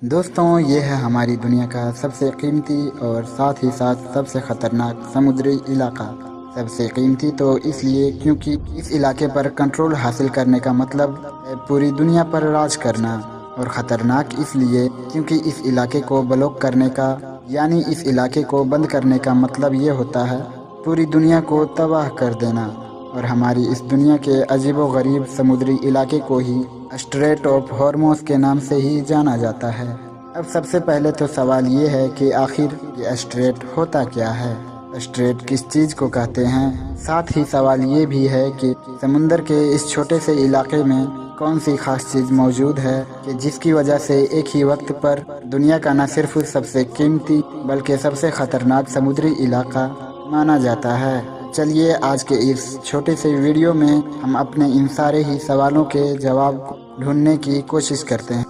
दोस्तों ये है हमारी दुनिया का सबसे कीमती और साथ ही साथ सबसे ख़तरनाक समुद्री इलाका। सबसे कीमती तो इसलिए क्योंकि इस इलाके पर कंट्रोल हासिल करने का मतलब है पूरी दुनिया पर राज करना, और ख़तरनाक इसलिए क्योंकि इस इलाके को ब्लॉक करने का यानी इस इलाके को बंद करने का मतलब ये होता है पूरी दुनिया को तबाह कर देना। और हमारी इस दुनिया के अजीबो-गरीब समुद्री इलाके को ही स्ट्रेट ऑफ हॉर्मुज़ के नाम से ही जाना जाता है। अब सबसे पहले तो सवाल ये है कि आखिर ये स्ट्रेट होता क्या है, स्ट्रेट किस चीज़ को कहते हैं। साथ ही सवाल ये भी है कि समुंदर के इस छोटे से इलाके में कौन सी खास चीज़ मौजूद है कि जिसकी वजह से एक ही वक्त पर दुनिया का न सिर्फ सबसे कीमती बल्कि सबसे ख़तरनाक समुद्री इलाका माना जाता है। चलिए आज के इस छोटे से वीडियो में हम अपने इन सारे ही सवालों के जवाब ढूंढने की कोशिश करते हैं।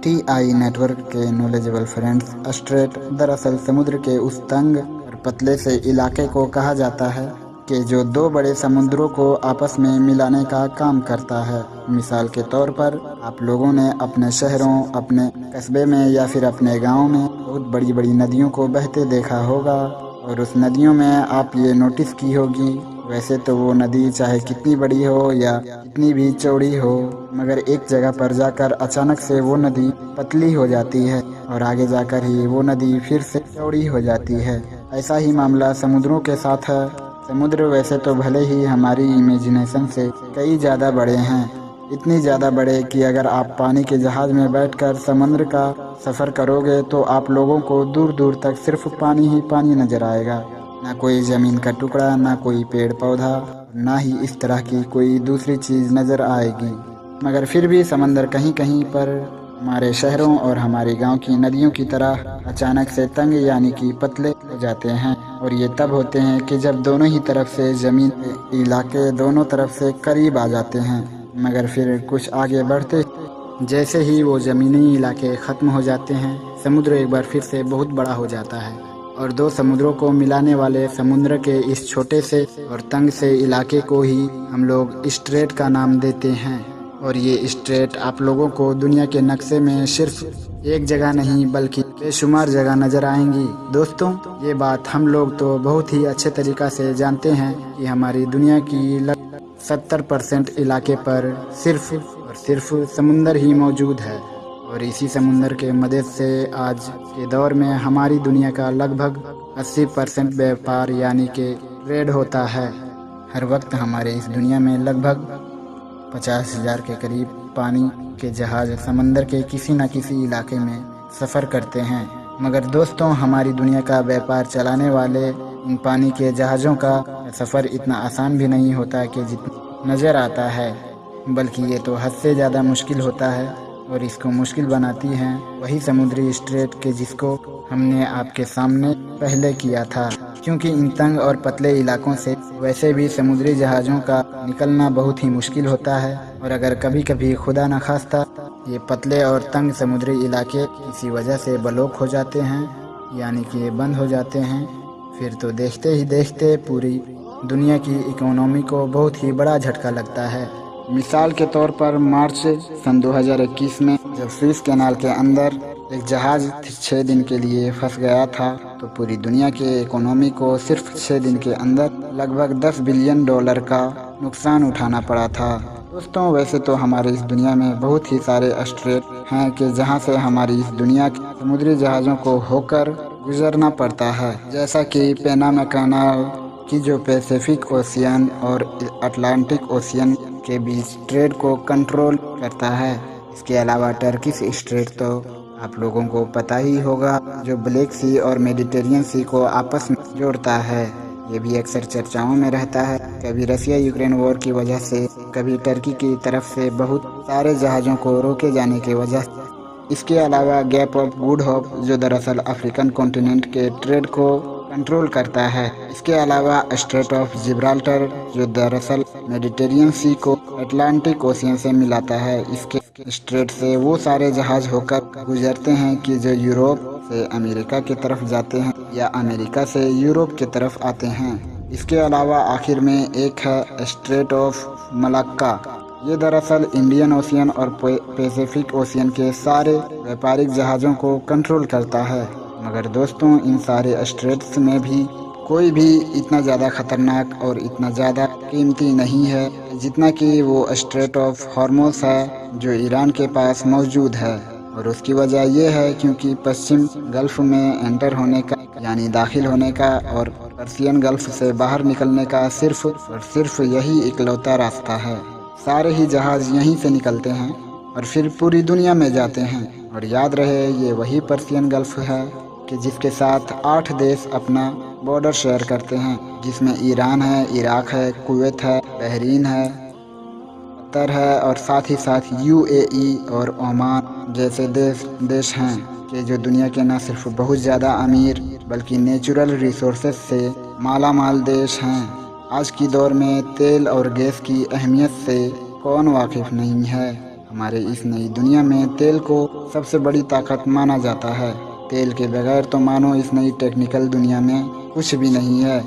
TI नेटवर्क के नॉलेजेबल फ्रेंड्स, स्ट्रेट दरअसल समुद्र के उस तंग और पतले से इलाके को कहा जाता है कि जो दो बड़े समुद्रों को आपस में मिलाने का काम करता है। मिसाल के तौर पर आप लोगों ने अपने शहरों, अपने कस्बे में या फिर अपने गाँव में बहुत बड़ी बड़ी नदियों को बहते देखा होगा, और उस नदियों में आप ये नोटिस की होगी वैसे तो वो नदी चाहे कितनी बड़ी हो या कितनी भी चौड़ी हो, मगर एक जगह पर जाकर अचानक से वो नदी पतली हो जाती है और आगे जाकर ही वो नदी फिर से चौड़ी हो जाती है। ऐसा ही मामला समुद्रों के साथ है। समुद्र वैसे तो भले ही हमारी इमेजिनेशन से कई ज़्यादा बड़े हैं, इतनी ज़्यादा बड़े कि अगर आप पानी के जहाज़ में बैठकर समुद्र का सफ़र करोगे तो आप लोगों को दूर दूर तक सिर्फ पानी ही पानी नज़र आएगा। ना कोई ज़मीन का टुकड़ा, ना कोई पेड़ पौधा, ना ही इस तरह की कोई दूसरी चीज़ नज़र आएगी। मगर फिर भी समंदर कहीं कहीं पर हमारे शहरों और हमारे गांव की नदियों की तरह अचानक से तंग यानी कि पतले हो जाते हैं, और ये तब होते हैं कि जब दोनों ही तरफ से ज़मीन के इलाके दोनों तरफ से करीब आ जाते हैं। मगर फिर कुछ आगे बढ़ते जैसे ही वो ज़मीनी इलाके ख़त्म हो जाते हैं, समुद्र एक बार फिर से बहुत बड़ा हो जाता है, और दो समुद्रों को मिलाने वाले समुद्र के इस छोटे से और तंग से इलाके को ही हम लोग स्ट्रेट का नाम देते हैं। और ये स्ट्रेट आप लोगों को दुनिया के नक्शे में सिर्फ एक जगह नहीं बल्कि बेशुमार जगह नज़र आएंगी। दोस्तों ये बात हम लोग तो बहुत ही अच्छे तरीक़ा से जानते हैं कि हमारी दुनिया की 70% इलाके पर सिर्फ और सिर्फ समुंदर ही मौजूद है, और इसी समुंदर के मदद से आज के दौर में हमारी दुनिया का लगभग 80% व्यापार यानी कि ट्रेड होता है। हर वक्त हमारे इस दुनिया में लगभग 50,000 के करीब पानी के जहाज़ समंदर के किसी न किसी इलाके में सफ़र करते हैं। मगर दोस्तों हमारी दुनिया का व्यापार चलाने वाले इन पानी के जहाज़ों का सफ़र इतना आसान भी नहीं होता कि जितना नज़र आता है, बल्कि ये तो हद से ज़्यादा मुश्किल होता है, और इसको मुश्किल बनाती हैं वही समुद्री स्ट्रेट के जिसको हमने आपके सामने पहले किया था। क्योंकि इन तंग और पतले इलाकों से वैसे भी समुद्री जहाज़ों का निकलना बहुत ही मुश्किल होता है, और अगर कभी कभी खुदा न खास्ता ये पतले और तंग समुद्री इलाके किसी वजह से ब्लॉक हो जाते हैं यानी कि ये बंद हो जाते हैं, फिर तो देखते ही देखते पूरी दुनिया की इकोनॉमी को बहुत ही बड़ा झटका लगता है। मिसाल के तौर पर मार्च सन 2021 में जब सुएज़ कैनाल के अंदर एक जहाज़ 6 दिन के लिए फंस गया था, तो पूरी दुनिया के इकोनॉमी को सिर्फ 6 दिन के अंदर लगभग $10 बिलियन का नुकसान उठाना पड़ा था। दोस्तों वैसे तो हमारे इस दुनिया में बहुत ही सारे स्ट्रेट हैं कि जहां से हमारी इस दुनिया के समुद्री जहाज़ों को होकर गुजरना पड़ता है, जैसा कि पैनामा कैनाल की जो पैसिफिक ओशियन और अटलांटिक ओशियन के बीच ट्रेड को कंट्रोल करता है। इसके अलावा टर्किश स्ट्रेट तो आप लोगों को पता ही होगा, जो ब्लैक सी और मेडिटेरियन सी को आपस में जोड़ता है। ये भी अक्सर चर्चाओं में रहता है, कभी रसिया यूक्रेन वॉर की वजह से, कभी टर्की की तरफ से बहुत सारे जहाज़ों को रोके जाने की वजह से। इसके अलावा गैप ऑफ गुड होप जो दरअसल अफ्रीकन कॉन्टिनेंट के ट्रेड को कंट्रोल करता है। इसके अलावा स्ट्रेट ऑफ जिब्राल्टर जो दरअसल मेडिटेरियन सी को अटलांटिक ओशियन से मिलाता है। इसके स्ट्रेट से वो सारे जहाज़ होकर गुजरते हैं कि जो यूरोप से अमेरिका की तरफ जाते हैं या अमेरिका से यूरोप की तरफ आते हैं। इसके अलावा आखिर में एक है स्ट्रेट ऑफ मलाक्का ये दरअसल इंडियन ओशियन और पैसिफिक ओशियन के सारे व्यापारिक जहाज़ों को कंट्रोल करता है। मगर दोस्तों, इन सारे स्ट्रेट्स में भी कोई भी इतना ज़्यादा ख़तरनाक और इतना ज़्यादा कीमती नहीं है जितना कि वो स्ट्रेट ऑफ हॉर्मुज़ है जो ईरान के पास मौजूद है। और उसकी वजह यह है क्योंकि पश्चिम गल्फ़ में एंटर होने का यानी दाखिल होने का और पर्शियन गल्फ़ से बाहर निकलने का सिर्फ और सिर्फ यही इकलौता रास्ता है। सारे ही जहाज़ यहीं से निकलते हैं और फिर पूरी दुनिया में जाते हैं। और याद रहे, ये वही पर्शियन गल्फ़ है कि जिसके साथ 8 देश अपना बॉर्डर शेयर करते हैं, जिसमें ईरान है, इराक है, कुवैत है, बहरीन है, कतर है और साथ ही साथ यूएई और ओमान जैसे देश हैं कि जो दुनिया के न सिर्फ बहुत ज़्यादा अमीर बल्कि नेचुरल रिसोर्सेज से माला माल देश हैं। आज की दौर में तेल और गैस की अहमियत से कौन वाकिफ़ नहीं है। हमारे इस नई दुनिया में तेल को सबसे बड़ी ताकत माना जाता है। तेल के बगैर तो मानो इस नई टेक्निकल दुनिया में कुछ भी नहीं है।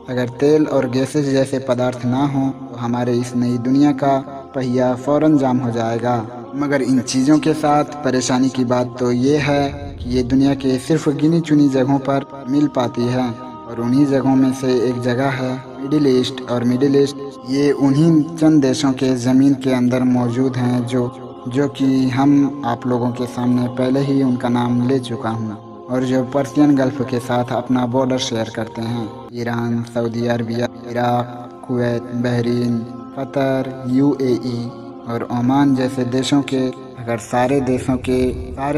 अगर तेल और गैसेज जैसे पदार्थ ना हों तो हमारे इस नई दुनिया का पहिया फ़ौरन जाम हो जाएगा। मगर इन चीज़ों के साथ परेशानी की बात तो ये है कि ये दुनिया के सिर्फ गिनी चुनी जगहों पर मिल पाती है और उन्हीं जगहों में से एक जगह है मिडिल ईस्ट। और मिडिल ईस्ट ये उन्हीं चंद देशों के ज़मीन के अंदर मौजूद हैं जो कि हम आप लोगों के सामने पहले ही उनका नाम ले चुका हूँ और जो पर्शियन गल्फ़ के साथ अपना बॉर्डर शेयर करते हैं। Iran, Saudi Arabia, Iraq, Kuwait, Bahrain, Qatar, UAE और ओमान जैसे देशों के अगर सारे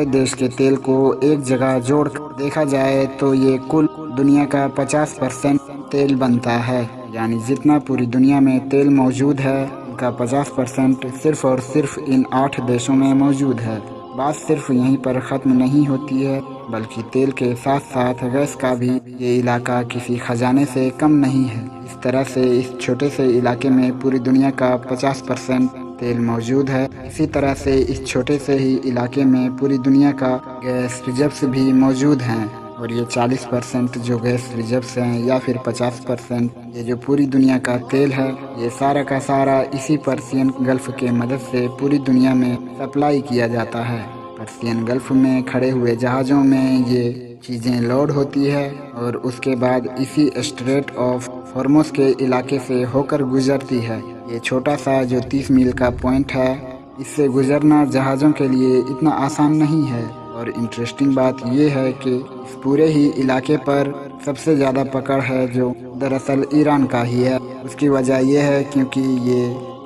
देश के तेल को एक जगह जोड़ देखा जाए तो ये कुल दुनिया का 50% तेल बनता है। यानी जितना पूरी दुनिया में तेल मौजूद है उनका 50% सिर्फ और सिर्फ इन 8 देशों में मौजूद है। बात सिर्फ यहीं पर ख़त्म नहीं होती है बल्कि तेल के साथ साथ गैस का भी ये इलाका किसी खजाने से कम नहीं है। इस तरह से इस छोटे से इलाके में पूरी दुनिया का 50% तेल मौजूद है। इसी तरह से इस छोटे से ही इलाके में पूरी दुनिया का गैस रिजर्व्स भी मौजूद हैं। और ये 40% जो गैस रिजर्व्स हैं या फिर 50% ये जो पूरी दुनिया का तेल है, ये सारा का सारा इसी पर्शियन गल्फ़ के मदद से पूरी दुनिया में सप्लाई किया जाता है। पर्शियन गल्फ़ में खड़े हुए जहाज़ों में ये चीज़ें लोड होती है और उसके बाद इसी स्ट्रेट ऑफ हॉर्मुज़ के इलाके से होकर गुजरती है। ये छोटा सा जो 30 मील का पॉइंट है, इससे गुजरना जहाज़ों के लिए इतना आसान नहीं है। और इंटरेस्टिंग बात ये है कि इस पूरे ही इलाके पर सबसे ज़्यादा पकड़ है जो दरअसल ईरान का ही है। उसकी वजह यह है क्योंकि ये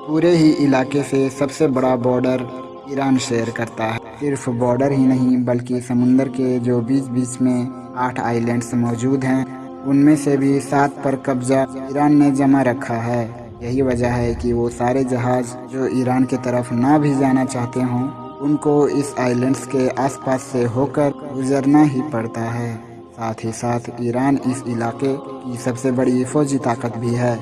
पूरे ही इलाके से सबसे बड़ा बॉर्डर ईरान शेयर करता है। सिर्फ बॉर्डर ही नहीं बल्कि समुंदर के जो बीच में 8 आइलैंड्स मौजूद हैं उनमें से भी 7 पर कब्जा ईरान ने जमा रखा है। यही वजह है कि वो सारे जहाज़ जो ईरान की तरफ ना भी जाना चाहते हों उनको इस आइलैंड्स के आसपास से होकर गुजरना ही पड़ता है। साथ ही साथ ईरान इस इलाके की सबसे बड़ी फौजी ताकत भी है।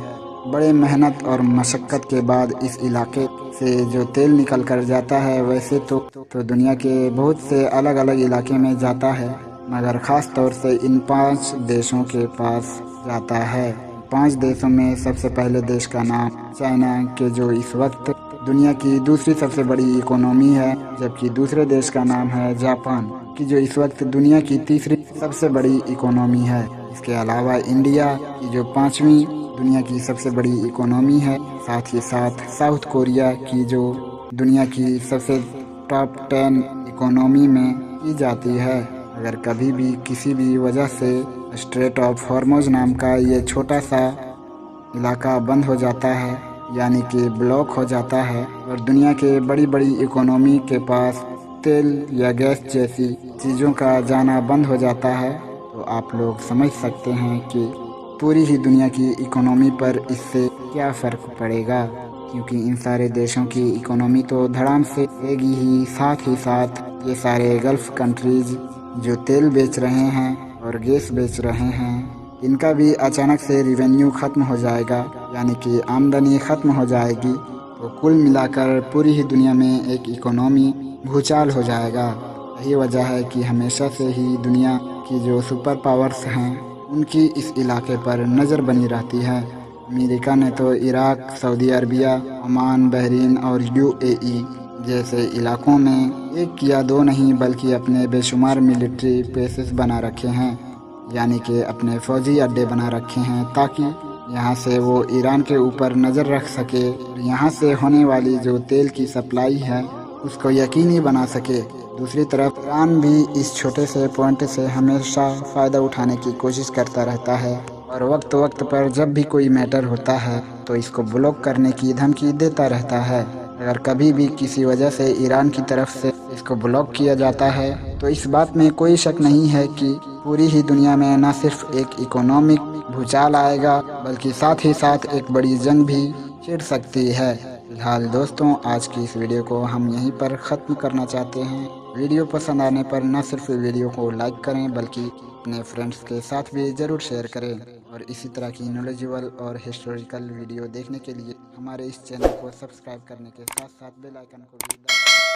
बड़े मेहनत और मशक्क़त के बाद इस इलाके से जो तेल निकल कर जाता है वैसे तो दुनिया के बहुत से अलग अलग इलाके में जाता है, मगर ख़ास तौर से इन 5 देशों के पास जाता है। 5 देशों में सबसे पहले देश का नाम चाइना के जो इस वक्त दुनिया की दूसरी सबसे बड़ी इकोनॉमी है, जबकि दूसरे देश का नाम है जापान की जो इस वक्त दुनिया की तीसरी सबसे बड़ी इकोनॉमी है। इसके अलावा इंडिया की जो 5वीं दुनिया की सबसे बड़ी इकोनॉमी है। साथ ही साथ साउथ कोरिया की जो दुनिया की सबसे टॉप 10 इकोनॉमी में की जाती है। अगर कभी भी किसी भी वजह से स्ट्रेट ऑफ हॉर्मुज़ नाम का ये छोटा सा इलाका बंद हो जाता है यानी कि ब्लॉक हो जाता है और दुनिया के बड़ी बड़ी इकोनॉमी के पास तेल या गैस जैसी चीज़ों का जाना बंद हो जाता है तो आप लोग समझ सकते हैं कि पूरी ही दुनिया की इकोनॉमी पर इससे क्या फ़र्क पड़ेगा। क्योंकि इन सारे देशों की इकोनॉमी तो धड़ाम से गिरेगी ही, साथ ही साथ ये सारे गल्फ़ कंट्रीज़ जो तेल बेच रहे हैं और गैस बेच रहे हैं इनका भी अचानक से रिवेन्यू ख़त्म हो जाएगा यानी कि आमदनी ख़त्म हो जाएगी। तो कुल मिलाकर पूरी ही दुनिया में एक इकोनॉमी भूचाल हो जाएगा। यही वजह है कि हमेशा से ही दुनिया की जो सुपर पावर्स हैं उनकी इस इलाके पर नज़र बनी रहती है। अमेरिका ने तो Iraq, Saudi Arabia, Oman, Bahrain और यूएई जैसे इलाकों में एक या दो नहीं बल्कि अपने बेशुमार मिलिट्री बेसेस बना रखे हैं, यानी कि अपने फौजी अड्डे बना रखे हैं ताकि यहाँ से वो ईरान के ऊपर नज़र रख सके और यहाँ से होने वाली जो तेल की सप्लाई है उसको यकीनी बना सके। दूसरी तरफ ईरान भी इस छोटे से पॉइंट से हमेशा फ़ायदा उठाने की कोशिश करता रहता है और वक्त वक्त पर जब भी कोई मैटर होता है तो इसको ब्लॉक करने की धमकी देता रहता है। अगर कभी भी किसी वजह से ईरान की तरफ से इसको ब्लॉक किया जाता है तो इस बात में कोई शक नहीं है कि पूरी ही दुनिया में न सिर्फ एक इकोनॉमिक भूचाल आएगा बल्कि साथ ही साथ एक बड़ी जंग भी छिड़ सकती है। फिलहाल दोस्तों, आज की इस वीडियो को हम यहीं पर ख़त्म करना चाहते हैं। वीडियो पसंद आने पर न सिर्फ वीडियो को लाइक करें बल्कि अपने फ्रेंड्स के साथ भी ज़रूर शेयर करें और इसी तरह की नॉलेजेबल और हिस्टोरिकल वीडियो देखने के लिए हमारे इस चैनल को सब्सक्राइब करने के साथ साथ बेल आइकन को भी दबाएं।